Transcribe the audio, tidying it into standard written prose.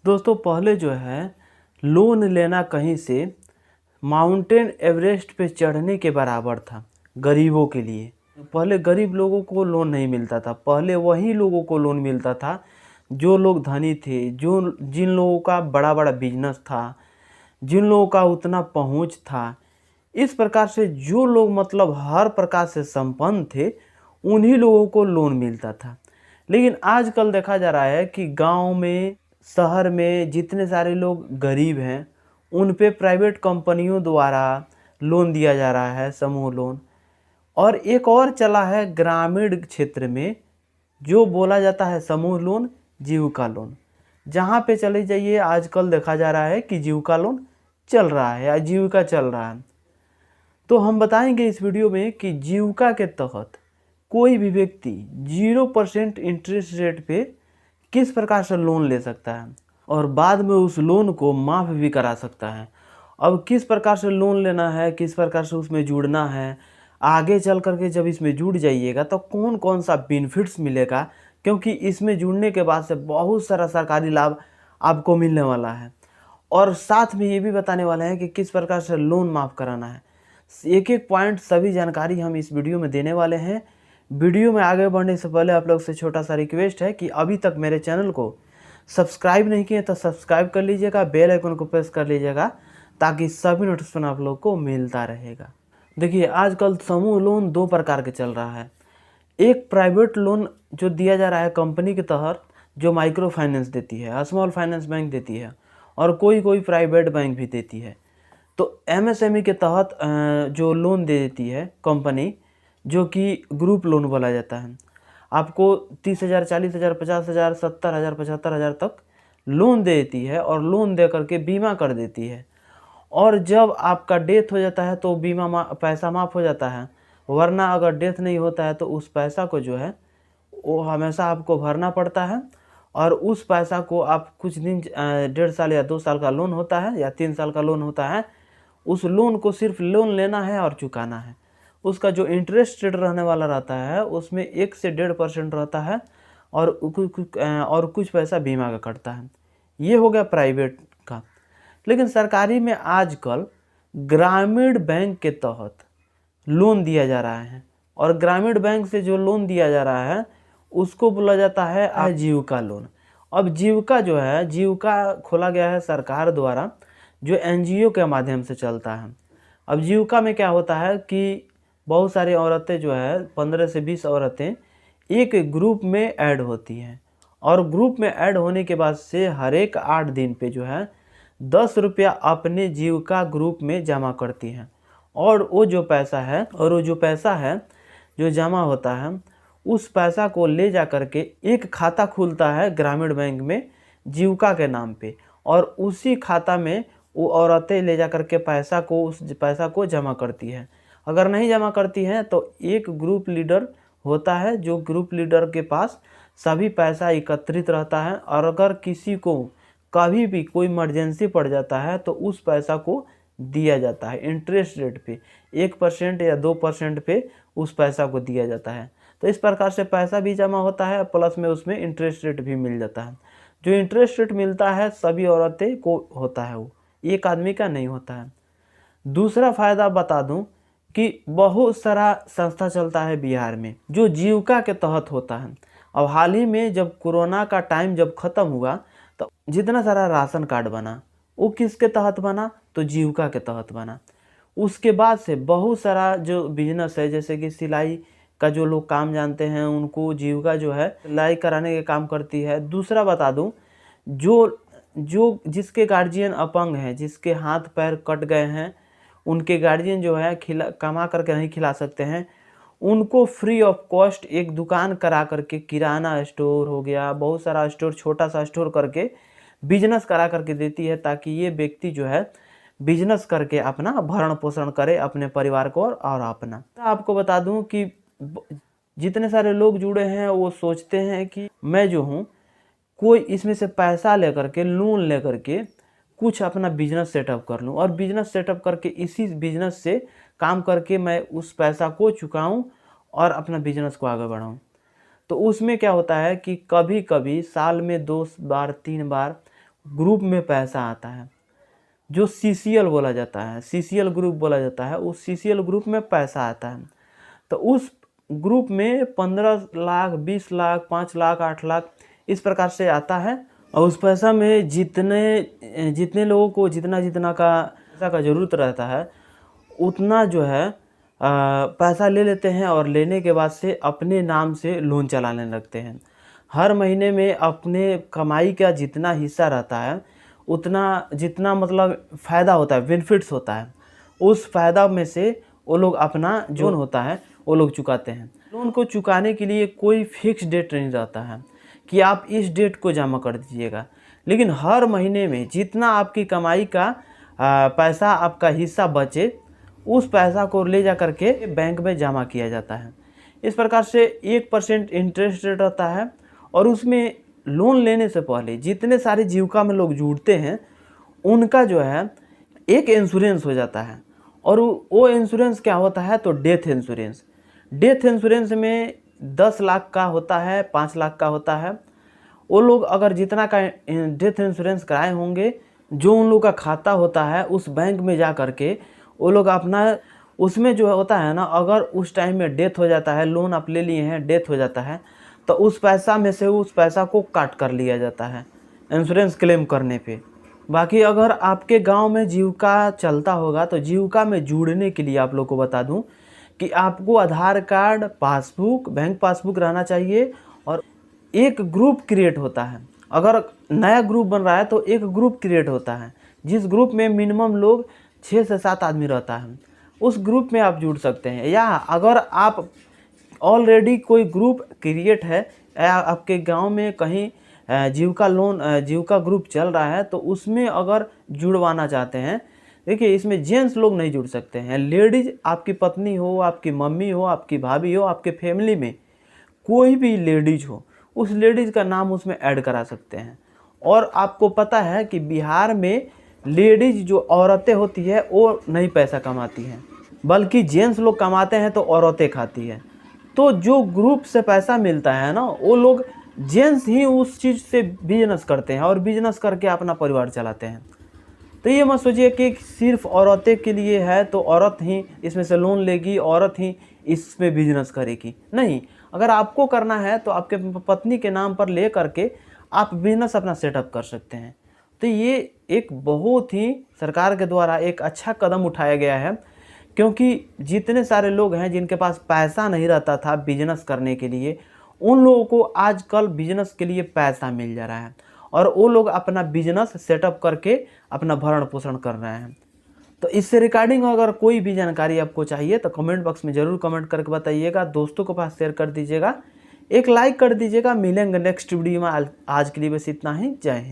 दोस्तों पहले जो है लोन लेना कहीं से माउंटेन एवरेस्ट पे चढ़ने के बराबर था गरीबों के लिए। पहले गरीब लोगों को लोन नहीं मिलता था, पहले वही लोगों को लोन मिलता था जो लोग धनी थे, जो जिन लोगों का बड़ा बड़ा बिजनेस था, जिन लोगों का उतना पहुंच था। इस प्रकार से जो लोग मतलब हर प्रकार से संपन्न थे उन्हीं लोगों को लोन मिलता था। लेकिन आजकल देखा जा रहा है कि गांव में, शहर में जितने सारे लोग गरीब हैं उन पे प्राइवेट कंपनियों द्वारा लोन दिया जा रहा है, समूह लोन। और एक और चला है ग्रामीण क्षेत्र में जो बोला जाता है समूह लोन, जीविका लोन। जहाँ पे चले जाइए आजकल देखा जा रहा है कि जीविका लोन चल रहा है या जीविका चल रहा है। तो हम बताएंगे इस वीडियो में कि जीविका के तहत कोई भी व्यक्ति 0% इंटरेस्ट रेट पे किस प्रकार से लोन ले सकता है और बाद में उस लोन को माफ़ भी करा सकता है। अब किस प्रकार से लोन लेना है, किस प्रकार से उसमें जुड़ना है, आगे चल करके जब इसमें जुड़ जाइएगा तो कौन कौन सा बेनिफिट्स मिलेगा, क्योंकि इसमें जुड़ने के बाद से बहुत सारा सरकारी लाभ आपको मिलने वाला है। और साथ में ये भी बताने वाले हैं कि किस प्रकार से लोन माफ़ कराना है। एक एक पॉइंट सभी जानकारी हम इस वीडियो में देने वाले हैं। वीडियो में आगे बढ़ने से पहले आप लोग से छोटा सा रिक्वेस्ट है कि अभी तक मेरे चैनल को सब्सक्राइब नहीं किए तो सब्सक्राइब कर लीजिएगा, बेल आइकन को प्रेस कर लीजिएगा ताकि सभी नोटिफिकेशन आप लोग को मिलता रहेगा। देखिए आजकल समूह लोन दो प्रकार के चल रहा है। एक प्राइवेट लोन जो दिया जा रहा है कंपनी के तहत, जो माइक्रो फाइनेंस देती है, स्मॉल फाइनेंस बैंक देती है और कोई कोई प्राइवेट बैंक भी देती है। तो एमएसएमई के तहत जो लोन दे देती है कंपनी, जो कि ग्रुप लोन बोला जाता है, आपको 30,000, 40,000, 50,000, 70,000, 75,000 तक लोन दे देती है और लोन दे करके बीमा कर देती है। और जब आपका डेथ हो जाता है तो बीमा पैसा माफ़ हो जाता है, वरना अगर डेथ नहीं होता है तो उस पैसा को जो है वो हमेशा आपको भरना पड़ता है। और उस पैसा को आप कुछ दिन 1.5 साल या 2 साल का लोन होता है या 3 साल का लोन होता है, उस लोन को सिर्फ लोन लेना है और चुकाना है। उसका जो इंटरेस्ट रेट रहने वाला रहता है उसमें 1 से 1.5% रहता है और कुछ पैसा बीमा का कटता है। ये हो गया प्राइवेट का। लेकिन सरकारी में आजकल ग्रामीण बैंक के तहत लोन दिया जा रहा है और ग्रामीण बैंक से जो लोन दिया जा रहा है उसको बोला जाता है आजीविका लोन। अब जीविका जो है, जीविका खोला गया है सरकार द्वारा जो एनजीओ के माध्यम से चलता है। अब जीविका में क्या होता है कि बहुत सारी औरतें जो है 15 से 20 औरतें एक ग्रुप में ऐड होती हैं और ग्रुप में ऐड होने के बाद से हर एक 8 दिन पे जो है 10 रुपया अपने जीविका ग्रुप में जमा करती हैं। और वो जो पैसा है जो जमा होता है उस पैसा को ले जा करके एक खाता खुलता है ग्रामीण बैंक में जीविका के नाम पे, और उसी खाता में वो औरतें ले जा करके उस पैसा को जमा करती है। अगर नहीं जमा करती हैं तो एक ग्रुप लीडर होता है जो ग्रुप लीडर के पास सभी पैसा एकत्रित रहता है, और अगर किसी को कभी भी कोई इमरजेंसी पड़ जाता है तो उस पैसा को दिया जाता है इंटरेस्ट रेट पे, 1% या 2% पे उस पैसा को दिया जाता है। तो इस प्रकार से पैसा भी जमा होता है प्लस में उसमें इंटरेस्ट रेट भी मिल जाता है। जो इंटरेस्ट रेट मिलता है सभी औरतें को होता है, वो एक आदमी का नहीं होता है। दूसरा फ़ायदा बता दूं कि बहुत सारा संस्था चलता है बिहार में जो जीविका के तहत होता है। अब हाल ही में जब कोरोना का टाइम जब ख़त्म हुआ तो जितना सारा राशन कार्ड बना वो किसके तहत बना, तो जीविका के तहत बना। उसके बाद से बहुत सारा जो बिजनेस है, जैसे कि सिलाई का जो लोग काम जानते हैं उनको जीविका जो है सिलाई कराने के काम करती है। दूसरा बता दूं, जो जिसके गार्जियन अपंग हैं, जिसके हाथ पैर कट गए हैं, उनके गार्जियन जो है कमा करके नहीं खिला सकते हैं, उनको फ्री ऑफ कॉस्ट एक दुकान करा करके, किराना स्टोर हो गया, बहुत सारा स्टोर, छोटा सा स्टोर करके बिजनेस करा करके देती है ताकि ये व्यक्ति जो है बिजनेस करके अपना भरण पोषण करे अपने परिवार को और अपना। आपको बता दूं कि जितने सारे लोग जुड़े हैं वो सोचते हैं कि मैं जो हूँ कोई इसमें से पैसा लेकर के, लोन लेकर के कुछ अपना बिजनेस सेटअप कर लूँ और बिजनेस सेटअप करके इसी बिजनेस से काम करके मैं उस पैसा को चुकाऊँ और अपना बिजनेस को आगे बढ़ाऊँ। तो उसमें क्या होता है कि कभी कभी साल में 2 बार 3 बार ग्रुप में पैसा आता है, जो सीसीएल बोला जाता है, सीसीएल ग्रुप बोला जाता है, उस सीसीएल ग्रुप में पैसा आता है। तो उस ग्रुप में 15 लाख, 20 लाख, 5 लाख, 8 लाख इस प्रकार से आता है। और उस पैसा में जितने लोगों को जितना जितना का पैसा का ज़रूरत रहता है उतना जो है पैसा ले लेते हैं, और लेने के बाद से अपने नाम से लोन चलाने लगते हैं। हर महीने में अपने कमाई का जितना हिस्सा रहता है उतना, जितना मतलब फ़ायदा होता है, बेनिफिट्स होता है, उस फ़ायदा में से वो लोग अपना जो लोन होता है वो लोग चुकाते हैं। लोन को चुकाने के लिए कोई फिक्स डेट नहीं रहता है कि आप इस डेट को जमा कर दीजिएगा, लेकिन हर महीने में जितना आपकी कमाई का पैसा, आपका हिस्सा बचे, उस पैसा को ले जा करके बैंक में जमा किया जाता है। इस प्रकार से 1% इंटरेस्ट रेट रहता है। और उसमें लोन लेने से पहले जितने सारे जीविका में लोग जुड़ते हैं उनका जो है एक इंश्योरेंस हो जाता है। और वो इंश्योरेंस क्या होता है, तो डेथ इंश्योरेंस। डेथ इंश्योरेंस में 10 लाख का होता है, 5 लाख का होता है। वो लोग अगर जितना का डेथ इंश्योरेंस कराए होंगे, जो उन लोग का खाता होता है उस बैंक में जा करके वो लोग अपना, उसमें जो होता है ना, अगर उस टाइम में डेथ हो जाता है, लोन आप ले लिए हैं, डेथ हो जाता है, तो उस पैसा में से उस पैसा को काट कर लिया जाता है इंश्योरेंस क्लेम करने पे। बाकी अगर आपके गांव में जीविका चलता होगा तो जीविका में जुड़ने के लिए आप लोग को बता दूं कि आपको आधार कार्ड, पासबुक, बैंक पासबुक रहना चाहिए। और एक ग्रुप क्रिएट होता है, अगर नया ग्रुप बन रहा है तो एक ग्रुप क्रिएट होता है, जिस ग्रुप में मिनिमम लोग 6 से 7 आदमी रहता है, उस ग्रुप में आप जुड़ सकते हैं। या अगर आप ऑलरेडी कोई ग्रुप क्रिएट है या आपके गांव में कहीं जीविका ग्रुप चल रहा है तो उसमें अगर जुड़वाना चाहते हैं, देखिए इसमें जेंट्स लोग नहीं जुड़ सकते हैं, लेडीज, आपकी पत्नी हो, आपकी मम्मी हो, आपकी भाभी हो, आपके फैमिली में कोई भी लेडीज हो, उस लेडीज का नाम उसमें ऐड करा सकते हैं। और आपको पता है कि बिहार में लेडीज जो औरतें होती है वो नहीं पैसा कमाती हैं, बल्कि जेंट्स लोग कमाते हैं तो औरतें खाती है। तो जो ग्रुप से पैसा मिलता है ना, वो लोग जेंट्स ही उस चीज़ से बिजनेस करते हैं और बिजनेस करके अपना परिवार चलाते हैं। तो ये मत सोचिए कि सिर्फ औरतें के लिए है तो औरत ही इसमें से लोन लेगी, औरत ही इसमें बिजनेस करेगी, नहीं। अगर आपको करना है तो आपके पत्नी के नाम पर ले करके आप बिजनेस अपना सेटअप कर सकते हैं। तो ये एक बहुत ही सरकार के द्वारा एक अच्छा कदम उठाया गया है, क्योंकि जितने सारे लोग हैं जिनके पास पैसा नहीं रहता था बिजनेस करने के लिए, उन लोगों को आजकल बिजनेस के लिए पैसा मिल जा रहा है और वो लोग अपना बिजनेस सेटअप करके अपना भरण पोषण कर रहे हैं। तो इससे रिगार्डिंग अगर कोई भी जानकारी आपको चाहिए तो कमेंट बॉक्स में ज़रूर कमेंट करके बताइएगा, दोस्तों के पास शेयर कर दीजिएगा, एक लाइक कर दीजिएगा। मिलेंगे नेक्स्ट वीडियो में। आज के लिए बस इतना ही। जय हिंद।